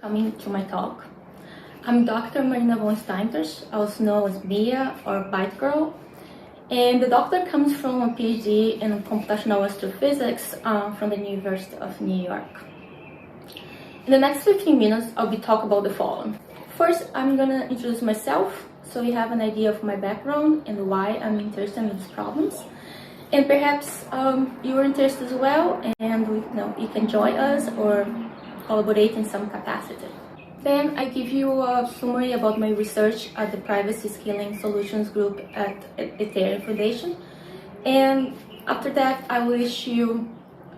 coming to my talk. I'm Dr. Marina von Steinkirch, also known as Mia or Bite Girl, and the doctor comes from a PhD in computational astrophysics from the University of New York. In the next 15 minutes, I'll be talking about the following. First, I'm gonna introduce myself, so you have an idea of my background and why I'm interested in these problems. And perhaps you are interested as well, and you can join us or collaborate in some capacity. Then I give you a summary about my research at the Privacy Scaling Solutions Group at Ethereum Foundation. And after that, I wish you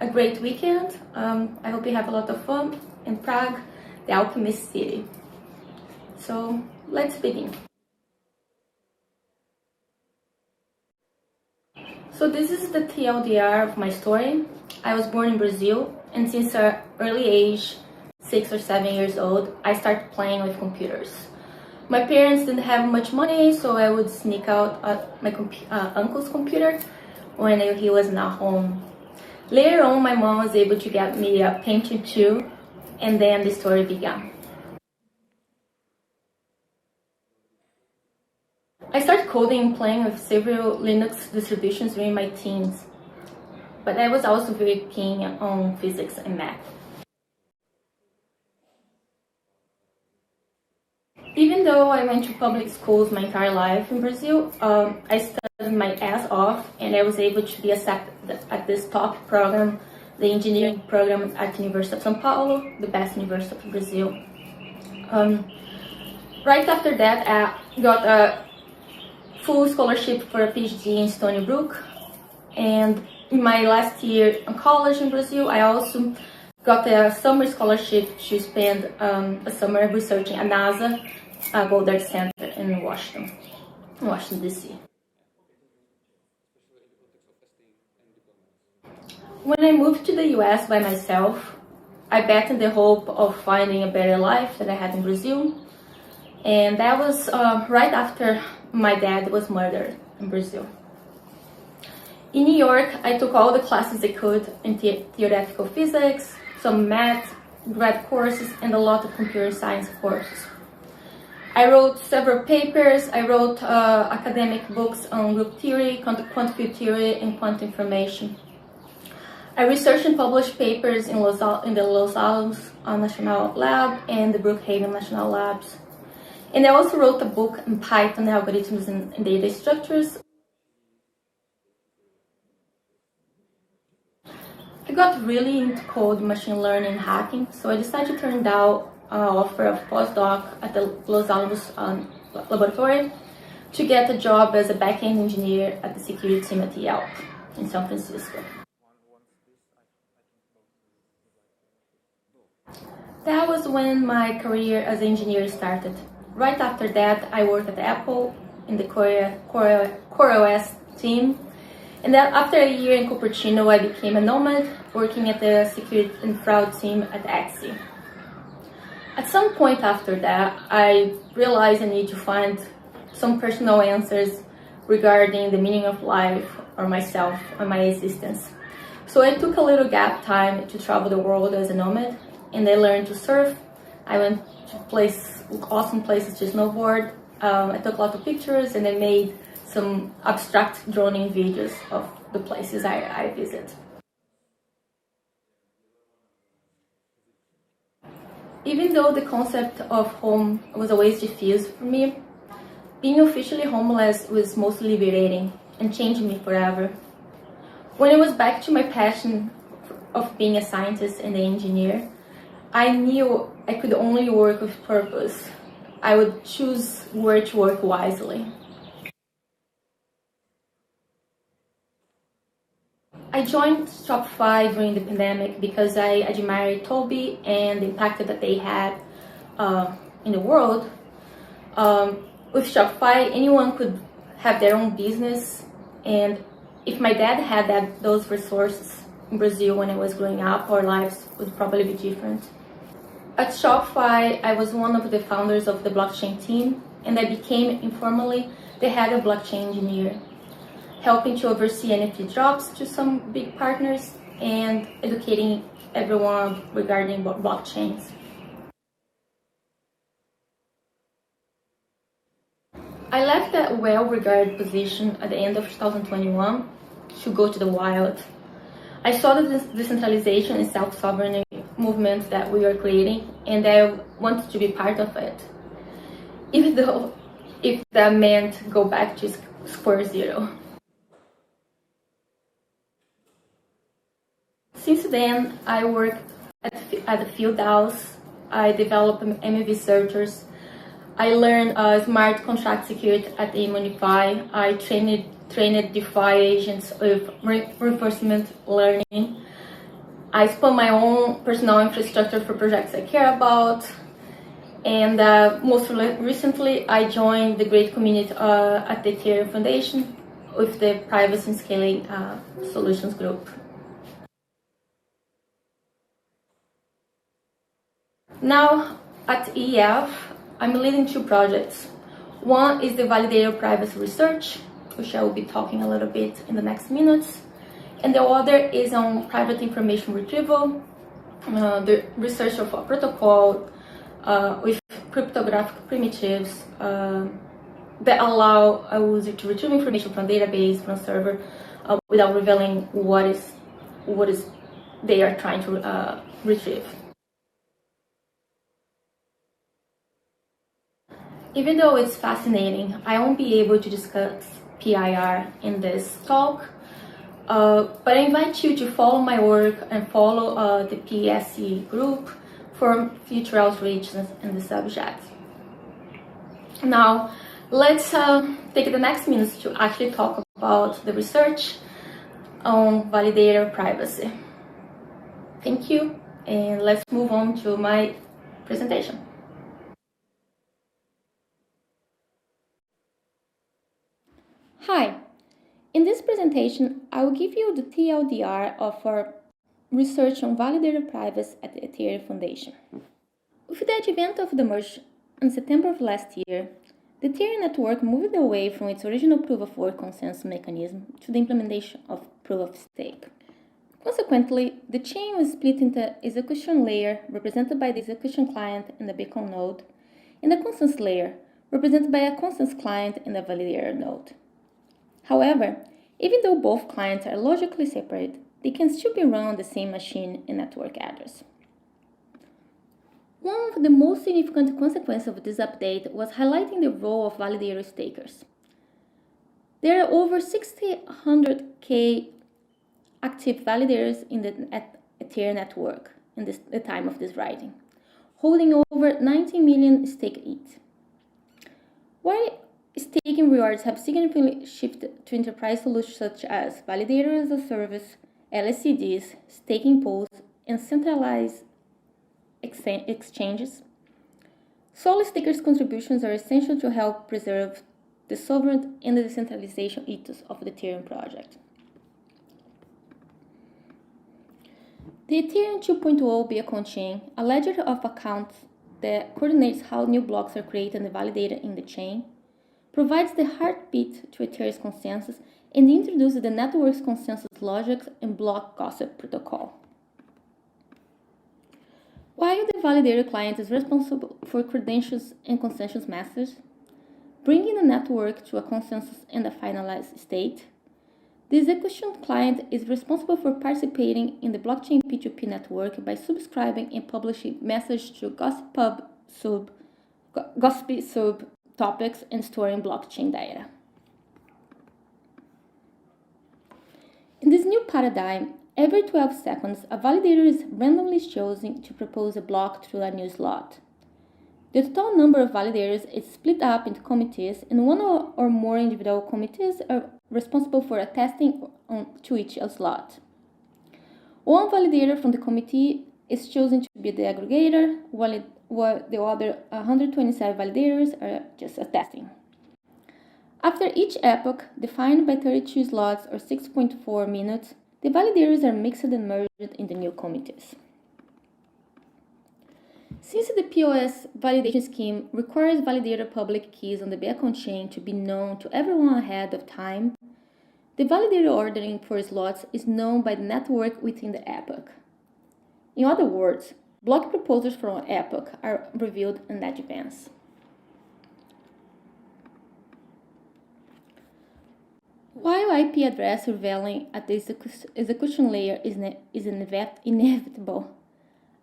a great weekend. I hope you have a lot of fun in Prague, the alchemist city. So let's begin. So this is the TLDR of my story. I was born in Brazil, and since an early age, 6 or 7 years old, I started playing with computers. My parents didn't have much money, so I would sneak out at my uncle's computer when he was not home. Later on, my mom was able to get me a Pentium 2, and then the story began. I started coding and playing with several Linux distributions during my teens, but I was also very keen on physics and math. Even though I went to public schools my entire life in Brazil, I studied my ass off, and I was able to be accepted at this top program, the engineering program at the University of São Paulo, the best university of Brazil. Right after that, I got a full scholarship for a PhD in Stony Brook, and in my last year in college in Brazil, I also got a summer scholarship to spend a summer researching at NASA Goddard Center in Washington DC. When I moved to the US by myself, I bet in the hope of finding a better life that I had in Brazil, and that was right after my dad was murdered in Brazil. In New York, I took all the classes I could in theoretical physics, some math, grad courses, and a lot of computer science courses. I wrote several papers. I wrote academic books on group theory, quantum field theory, and quantum information. I researched and published papers in the Los Alamos National Lab and the Brookhaven National Labs. And I also wrote a book in Python, algorithms and data structures. I got really into code, machine learning, and hacking, so I decided to turn down an offer of postdoc at the Los Alamos laboratory to get a job as a back-end engineer at the security team at Yelp in San Francisco. That was when my career as an engineer started. Right after that, I worked at Apple in the Core OS team. And then after a year in Cupertino, I became a nomad, working at the security and fraud team at Axie. At some point after that, I realized I need to find some personal answers regarding the meaning of life or myself or my existence. So I took a little gap time to travel the world as a nomad, and I learned to surf. I went to awesome places to snowboard. I took a lot of pictures, and I made some abstract drawing videos of the places I visit. Even though the concept of home was always diffused for me, being officially homeless was mostly liberating and changed me forever. When I was back to my passion of being a scientist and an engineer, I knew I could only work with purpose. I would choose where to work wisely. I joined Shopify during the pandemic because I admired Toby and the impact that they had in the world. With Shopify, anyone could have their own business, and if my dad had those resources in Brazil when I was growing up, our lives would probably be different. At Shopify, I was one of the founders of the blockchain team, and I became informally the head of blockchain engineer, helping to oversee NFT drops to some big partners and educating everyone regarding blockchains. I left that well-regarded position at the end of 2021 to go to the wild. I saw the decentralization and self-sovereignty movement that we are creating, and I wanted to be part of it, even though if that meant go back to square zero. Since then, I worked at the field house. I developed MEV searchers. I learned smart contract security at Immunify. I trained DeFi agents with reinforcement learning. I spun my own personal infrastructure for projects I care about. And most recently, I joined the great community at the Ethereum Foundation with the Privacy and Scaling Solutions Group. Now, at EF, I'm leading two projects. One is the Validator privacy research, which I will be talking a little bit in the next minutes. And the other is on private information retrieval, the research of a protocol with cryptographic primitives that allow a user to retrieve information from database, from server, without revealing what is they are trying to retrieve. Even though it's fascinating, I won't be able to discuss PIR in this talk, but I invite you to follow my work and follow the PSC group for future outreach in the subject. Now, let's take the next minutes to actually talk about the research on validator privacy. Thank you, and let's move on to my presentation. Hi, in this presentation, I will give you the TLDR of our research on validator privacy at the Ethereum Foundation. With the advent of the merge in September of last year, the Ethereum network moved away from its original proof-of-work consensus mechanism to the implementation of proof-of-stake. Consequently, the chain was split into execution layer, represented by the execution client and the beacon node, and the consensus layer, represented by a consensus client and the validator node. However, even though both clients are logically separate, they can still be run on the same machine and network address. One of the most significant consequences of this update was highlighting the role of validator stakers. There are over 600K active validators in the Ethereum network in the time of this writing, holding over 90 million stake each. While staking rewards have significantly shifted to enterprise solutions such as Validator as a Service, LSCDs, staking pools, and centralized exchanges, solid stakers' contributions are essential to help preserve the sovereignty and the decentralization ethos of the Ethereum project. The Ethereum 2.0 Beacon chain, a ledger of accounts that coordinates how new blocks are created and validated in the chain, provides the heartbeat to Ethereum's consensus and introduces the network's consensus logics and block gossip protocol. While the validator client is responsible for credentials and consensus masters, bringing the network to a consensus and a finalized state, the execution client is responsible for participating in the blockchain P2P network by subscribing and publishing messages to gossip sub topics and storing blockchain data. In this new paradigm, every 12 seconds, a validator is randomly chosen to propose a block through a new slot. The total number of validators is split up into committees, and one or more individual committees are responsible for attesting to each slot. One validator from the committee is chosen to be the aggregator, while the other 127 validators are just attesting. After each epoch, defined by 32 slots or 6.4 minutes, the validators are mixed and merged in the new committees. Since the POS validation scheme requires validator public keys on the Beacon chain to be known to everyone ahead of time, the validator ordering for slots is known by the network within the epoch. In other words, block proposals from an epoch are revealed in advance. While IP address surveilling at the execution layer is inevitable,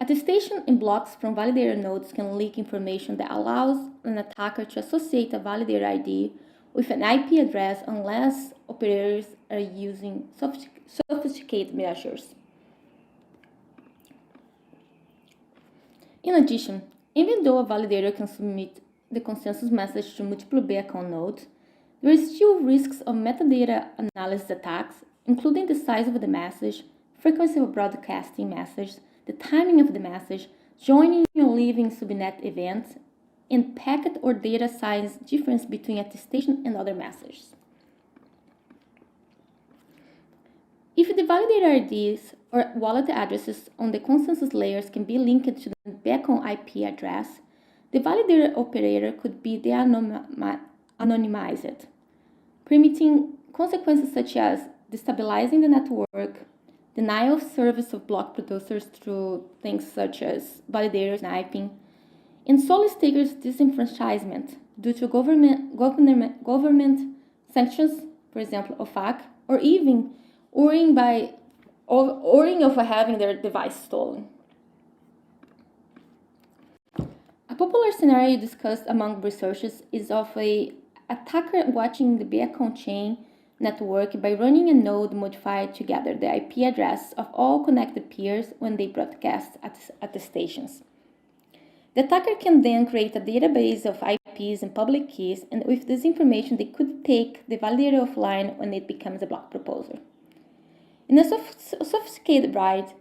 attestation in blocks from validator nodes can leak information that allows an attacker to associate a validator ID with an IP address unless operators are using sophisticated measures. In addition, even though a validator can submit the consensus message to multiple B-account nodes, there are still risks of metadata analysis attacks, including the size of the message, frequency of broadcasting message, the timing of the message, joining or leaving subnet events, and packet or data size difference between attestation and other messages. If the validator IDs or wallet addresses on the consensus layers can be linked to the backend IP address, the validator operator could be de-anonymized, permitting consequences such as destabilizing the network, denial of service of block producers through things such as validator sniping, and solicitators' disenfranchisement due to government sanctions, for example, OFAC, or even worrying of having their device stolen. A popular scenario discussed among researchers is of an attacker watching the B-account chain network by running a node modified to gather the IP address of all connected peers when they broadcast attestations. The attacker can then create a database of IPs and public keys, and with this information, they could take the validator offline when it becomes a block proposer. In a sophisticated raid,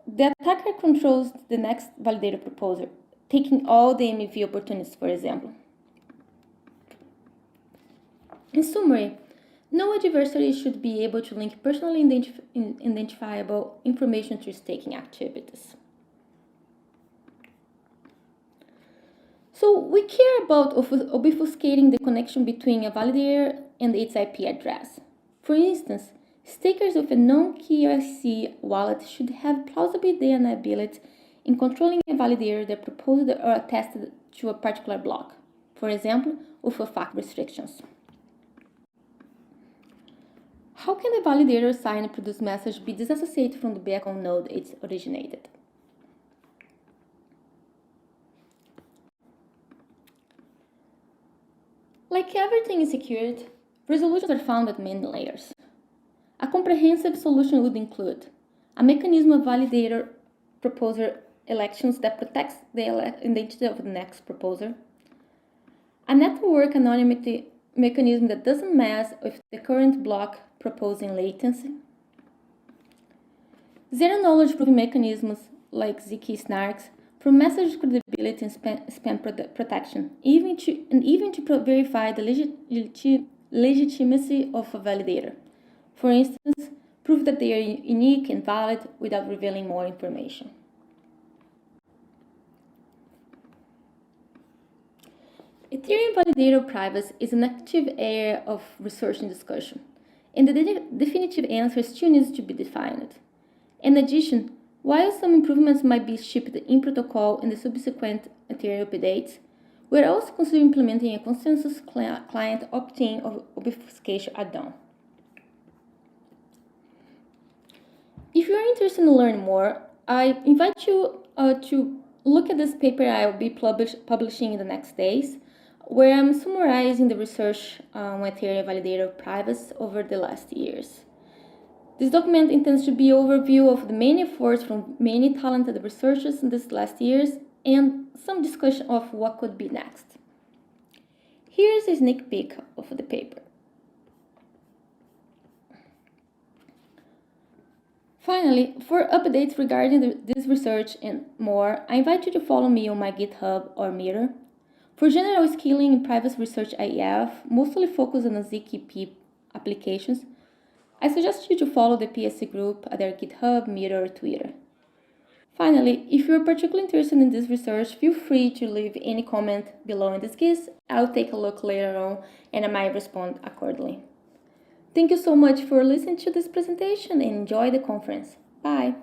the attacker controls the next validator proposer, taking all the MEV opportunities, for example. In summary, no adversary should be able to link personally identifiable information to staking activities. So we care about obfuscating the connection between a validator and its IP address. For instance, stakers with a non-KYC wallet should have plausible deniability in controlling a validator that proposed or attested to a particular block, for example, with OFAC restrictions. How can the validator sign and produce message be disassociated from the backend node it originated? Like everything in security, resolutions are found at many layers. A comprehensive solution would include a mechanism of validator proposer elections that protects the identity of the next proposer, a network anonymity mechanism that doesn't mess with the current block proposing latency, zero-knowledge proving mechanisms like ZK snarks for message credibility and spam protection, even to verify the legitimacy of a validator. For instance, prove that they are unique and valid without revealing more information. Ethereum validator privacy is an active area of research and discussion, and the definitive answer still needs to be defined. In addition, while some improvements might be shipped in protocol in the subsequent Ethereum updates, we are also considering implementing a consensus client opt-in or obfuscation add-on. If you are interested in learning more, I invite you to look at this paper I will be publishing in the next days, where I'm summarizing the research on Ethereum validator privacy over the last years. This document intends to be an overview of the many efforts from many talented researchers in these last years and some discussion of what could be next. Here's a sneak peek of the paper. Finally, for updates regarding this research and more, I invite you to follow me on my GitHub or Mirror. For general skilling in privacy research IF, mostly focused on ZKP applications, I suggest you to follow the PSC group at their GitHub, Mirror, or Twitter. Finally, if you are particularly interested in this research, feel free to leave any comment below in this quiz. I'll take a look later on and I might respond accordingly. Thank you so much for listening to this presentation and enjoy the conference. Bye!